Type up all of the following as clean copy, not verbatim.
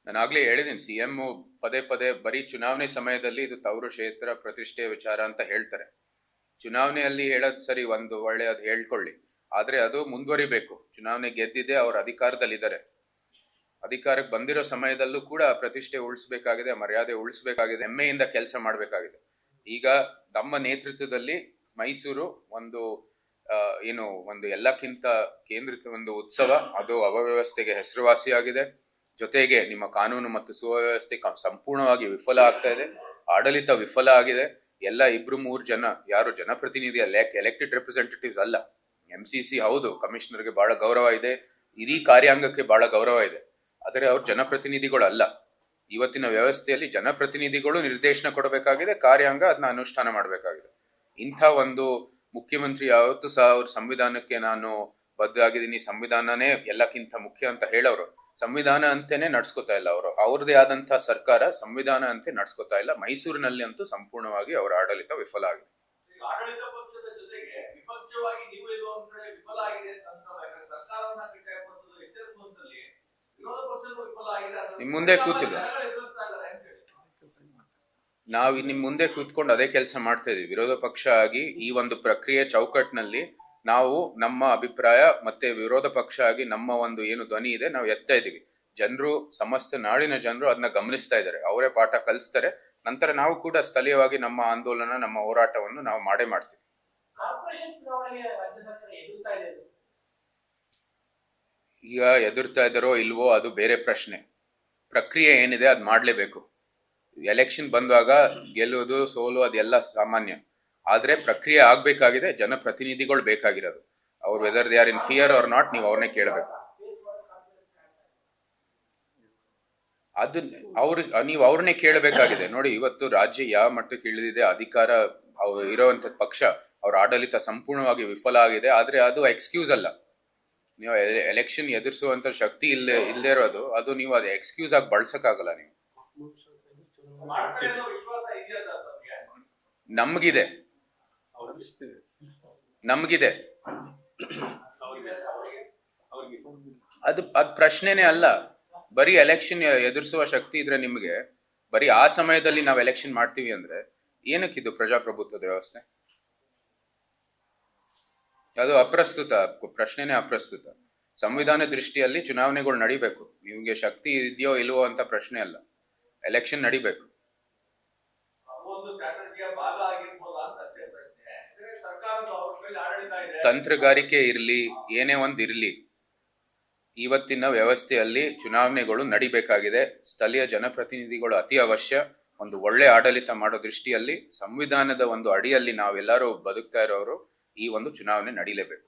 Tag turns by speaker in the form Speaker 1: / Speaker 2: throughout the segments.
Speaker 1: ನಾನು ಆಗ್ಲೇ ಹೇಳಿದ್ದೀನಿ, ಸಿಎಂ ಪದೇ ಪದೇ ಬರೀ ಚುನಾವಣೆ ಸಮಯದಲ್ಲಿ ಇದು ತವರು ಕ್ಷೇತ್ರ ಪ್ರತಿಷ್ಠೆ ವಿಚಾರ ಅಂತ ಹೇಳ್ತಾರೆ. ಚುನಾವಣೆಯಲ್ಲಿ ಹೇಳೋದು ಸರಿ, ಒಂದು ಒಳ್ಳೆಯದು ಹೇಳ್ಕೊಳ್ಳಿ, ಆದ್ರೆ ಅದು ಮುಂದುವರಿಬೇಕು. ಚುನಾವಣೆ ಗೆದ್ದಿದೆ, ಅವ್ರ ಅಧಿಕಾರದಲ್ಲಿದ್ದಾರೆ. ಅಧಿಕಾರಕ್ಕೆ ಬಂದಿರೋ ಸಮಯದಲ್ಲೂ ಕೂಡ ಪ್ರತಿಷ್ಠೆ ಉಳಿಸ್ಬೇಕಾಗಿದೆ, ಮರ್ಯಾದೆ ಉಳಿಸ್ಬೇಕಾಗಿದೆ, ಹೆಮ್ಮೆಯಿಂದ ಕೆಲಸ ಮಾಡಬೇಕಾಗಿದೆ. ಈಗ ನಮ್ಮ ನೇತೃತ್ವದಲ್ಲಿ ಮೈಸೂರು ಒಂದು ಒಂದು ಎಲ್ಲಕ್ಕಿಂತ ಕೇಂದ್ರಿತ ಒಂದು ಉತ್ಸವ. ಅದು ಅವ್ಯವಸ್ಥೆಗೆ ಹೆಸರುವಾಸಿಯಾಗಿದೆ. ಜೊತೆಗೆ ನಿಮ್ಮ ಕಾನೂನು ಮತ್ತು ಸುವ್ಯವಸ್ಥೆ ಸಂಪೂರ್ಣವಾಗಿ ವಿಫಲ ಆಗ್ತಾ ಇದೆ. ಆಡಳಿತ ವಿಫಲ ಆಗಿದೆ. ಎಲ್ಲ 2-3 ಜನ ಯಾರು ಜನಪ್ರತಿನಿಧಿ ಎಲೆಕ್ಟೆಡ್ ರೆಪ್ರೆಸೆಂಟೇಟಿವ್ಸ್ ಅಲ್ಲ. MCC ಹೌದು, ಕಮಿಷನರ್ಗೆ ಬಹಳ ಗೌರವ ಇದೆ, ಇಡೀ ಕಾರ್ಯಾಂಗಕ್ಕೆ ಬಹಳ ಗೌರವ ಇದೆ, ಆದರೆ ಅವ್ರು ಜನಪ್ರತಿನಿಧಿಗಳು ಅಲ್ಲ. ಇವತ್ತಿನ ವ್ಯವಸ್ಥೆಯಲ್ಲಿ ಜನಪ್ರತಿನಿಧಿಗಳು ನಿರ್ದೇಶನ ಕೊಡಬೇಕಾಗಿದೆ, ಕಾರ್ಯಾಂಗ ಅದನ್ನ ಅನುಷ್ಠಾನ ಮಾಡಬೇಕಾಗಿದೆ. ಇಂಥ ಒಂದು ಮುಖ್ಯಮಂತ್ರಿ ಯಾವತ್ತೂ ಸಹ ಅವ್ರ ಸಂವಿಧಾನಕ್ಕೆ ನಾನು ಬದ್ಧ ಆಗಿದ್ದೀನಿ, ಸಂವಿಧಾನನೇ ಎಲ್ಲಕ್ಕಿಂತ ಮುಖ್ಯ ಅಂತ ಹೇಳೋರು ಸಂವಿಧಾನ ಅಂತೆನೆ ನಡ್ಸ್ಕೊತಾ ಇಲ್ಲ. ಅವರು ಅವ್ರದೇ ಆದಂತಹ ಸರ್ಕಾರ ಸಂವಿಧಾನ ಅಂತೆ ನಡ್ಸ್ಕೊತಾ ಇಲ್ಲ. ಮೈಸೂರಿನಲ್ಲಿ ಅಂತೂ ಸಂಪೂರ್ಣವಾಗಿ ಅವರ ಆಡಳಿತ ವಿಫಲ ಆಗಿದೆ. ನಿಮ್ ಮುಂದೆ ಕೂತಿಲ್ಲ, ನಾವು ನಿಮ್ ಮುಂದೆ ಕೂತ್ಕೊಂಡು ಅದೇ ಕೆಲಸ ಮಾಡ್ತಾ ಇದೀವಿ. ವಿರೋಧ ಪಕ್ಷ ಆಗಿ ಈ ಒಂದು ಪ್ರಕ್ರಿಯೆ ಚೌಕಟ್ಟಿನಲ್ಲಿ ನಾವು ನಮ್ಮ ಅಭಿಪ್ರಾಯ ಮತ್ತೆ ವಿರೋಧ ಪಕ್ಷ ಆಗಿ ನಮ್ಮ ಒಂದು ಏನು ಧ್ವನಿ ಇದೆ ನಾವು ಎತ್ತಾ ಇದೀವಿ. ಜನರು, ಸಮಸ್ತ ನಾಡಿನ ಜನರು ಅದನ್ನ ಗಮನಿಸ್ತಾ ಇದ್ದಾರೆ. ಅವರೇ ಪಾಠ ಕಲಿಸ್ತಾರೆ. ನಂತರ ನಾವು ಕೂಡ ಸ್ಥಳೀಯವಾಗಿ ನಮ್ಮ ಆಂದೋಲನ, ನಮ್ಮ ಹೋರಾಟವನ್ನು ನಾವು ಮಾಡೇ ಮಾಡ್ತೀವಿ. ಈಗ ಎದುರ್ತಾ ಇದ್ದಾರೋ ಇಲ್ವೋ ಅದು ಬೇರೆ ಪ್ರಶ್ನೆ. ಪ್ರಕ್ರಿಯೆ ಏನಿದೆ ಅದ್ ಮಾಡ್ಲೇಬೇಕು. ಎಲೆಕ್ಷನ್ ಬಂದಾಗ ಗೆಲ್ಲುವುದು ಸೋಲು ಅದೆಲ್ಲ ಸಾಮಾನ್ಯ. ಆದ್ರೆ ಪ್ರಕ್ರಿಯೆ ಆಗ್ಬೇಕಾಗಿದೆ. ಜನಪ್ರತಿನಿಧಿಗಳು ಬೇಕಾಗಿರೋದು. ಅವ್ರು whether they are in fear or not, ನೀವು ಅವ್ರನ್ನೇ ಕೇಳಬೇಕು. ಅದು ನೀವು ಅವ್ರನ್ನೇ ಕೇಳಬೇಕಾಗಿದೆ. ನೋಡಿ, ಇವತ್ತು ರಾಜ್ಯ ಯಾವ ಮಟ್ಟಕ್ಕೆ ಇಳಿದಿದೆ, ಅಧಿಕಾರ ಇರೋವಂಥ ಪಕ್ಷ, ಅವ್ರ ಆಡಳಿತ ಸಂಪೂರ್ಣವಾಗಿ ವಿಫಲ ಆಗಿದೆ. ಆದ್ರೆ ಅದು ಎಕ್ಸ್ಕ್ಯೂಸ್ ಅಲ್ಲ. ನೀವು ಎಲೆಕ್ಷನ್ ಎದುರಿಸುವಂತ ಶಕ್ತಿ ಇಲ್ಲದೆ ಇರೋದು, ಅದು ನೀವು ಅದು ಎಕ್ಸ್ಕ್ಯೂಸ್ ಆಗಿ ಬಳಸಕ್ಕಾಗಲ್ಲ. ನೀವು ನಮ್ಗಿದೆ ಅದು ಪ್ರಶ್ನೆನೇ ಅಲ್ಲ. ಬರೀ ಎಲೆಕ್ಷನ್ ಎದುರಿಸುವ ಶಕ್ತಿ ಇದ್ರೆ ನಿಮ್ಗೆ, ಬರೀ ಆ ಸಮಯದಲ್ಲಿ ನಾವು ಎಲೆಕ್ಷನ್ ಮಾಡ್ತೀವಿ ಅಂದ್ರೆ ಏನಕ್ಕಿದು ಪ್ರಜಾಪ್ರಭುತ್ವದ ವ್ಯವಸ್ಥೆ? ಅದು ಅಪ್ರಸ್ತುತ, ಪ್ರಶ್ನೆನೇ ಅಪ್ರಸ್ತುತ. ಸಂವಿಧಾನ ದೃಷ್ಟಿಯಲ್ಲಿ ಚುನಾವಣೆಗಳು ನಡಿಬೇಕು. ನಿಮ್ಗೆ ಶಕ್ತಿ ಇದೆಯೋ ಇಲ್ವೋ ಅಂತ ಪ್ರಶ್ನೆ ಅಲ್ಲ, ಎಲೆಕ್ಷನ್ ನಡಿಬೇಕು. ತಂತ್ರಗಾರಿಕೆ ಇರ್ಲಿ, ಏನೇ ಒಂದ್ ಇರ್ಲಿ, ಇವತ್ತಿನ ವ್ಯವಸ್ಥೆಯಲ್ಲಿ ಚುನಾವಣೆಗಳು ನಡಿಬೇಕಾಗಿದೆ. ಸ್ಥಳೀಯ ಜನಪ್ರತಿನಿಧಿಗಳು ಅತಿ ಅವಶ್ಯ. ಒಂದು ಒಳ್ಳೆ ಆಡಳಿತ ಮಾಡೋ ದೃಷ್ಟಿಯಲ್ಲಿ ಸಂವಿಧಾನದ ಒಂದು ಅಡಿಯಲ್ಲಿ ನಾವೆಲ್ಲರೂ ಬದುಕ್ತಾ ಇರೋರು ಈ ಒಂದು ಚುನಾವಣೆ ನಡೀಲೇಬೇಕು.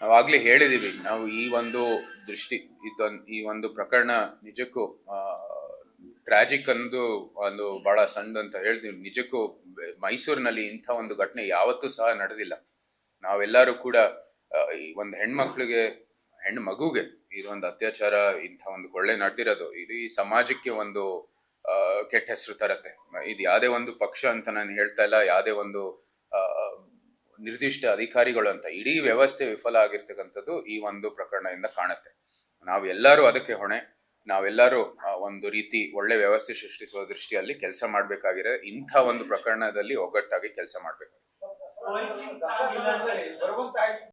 Speaker 1: ನಾವಾಗ್ಲೇ ಹೇಳಿದೀವಿ, ನಾವು ಈ ಒಂದು ಈ ಒಂದು ಪ್ರಕರಣ ನಿಜಕ್ಕೂ ಟ್ರಾಜಿಕ್ ಒಂದು ಬಹಳ ಸಣ್ಣ ಅಂತ ಹೇಳ್ತೀವಿ. ನಿಜಕ್ಕೂ ಮೈಸೂರಿನಲ್ಲಿ ಇಂಥ ಒಂದು ಘಟನೆ ಯಾವತ್ತೂ ಸಹ ನಡೆದಿಲ್ಲ. ನಾವೆಲ್ಲರೂ ಕೂಡ ಒಂದು ಹೆಣ್ಣು ಮಗುಗೆ ಇದೊಂದು ಅತ್ಯಾಚಾರ, ಇಂಥ ಒಂದು ಕೊಳ್ಳೆ ನಡೆದಿರೋದು ಇಡೀ ಸಮಾಜಕ್ಕೆ ಒಂದು ಕೆಟ್ಟ ಹೆಸರು ತರತ್ತೆ. ಇದು ಯಾವ್ದೇ ಒಂದು ಪಕ್ಷ ಅಂತ ನಾನು ಹೇಳ್ತಾ ಇಲ್ಲ, ಯಾವ್ದೇ ಒಂದು ನಿರ್ದಿಷ್ಟ ಅಧಿಕಾರಿಗಳು ಅಂತ, ಇಡೀ ವ್ಯವಸ್ಥೆ ವಿಫಲ ಆಗಿರ್ತಕ್ಕಂಥದ್ದು ಈ ಒಂದು ಪ್ರಕರಣದಿಂದ ಕಾಣುತ್ತೆ. ನಾವೆಲ್ಲರೂ ಅದಕ್ಕೆ ಹೊಣೆ. ನಾವೆಲ್ಲರೂ ಒಂದು ರೀತಿ ಒಳ್ಳೆ ವ್ಯವಸ್ಥೆ ಸೃಷ್ಟಿಸುವ ದೃಷ್ಟಿಯಲ್ಲಿ ಕೆಲಸ ಮಾಡ್ಬೇಕಾಗಿರೋ ಇಂಥ ಒಂದು ಪ್ರಕರಣದಲ್ಲಿ ಒಗ್ಗಟ್ಟಾಗಿ ಕೆಲಸ ಮಾಡ್ಬೇಕಾಗಿದೆ.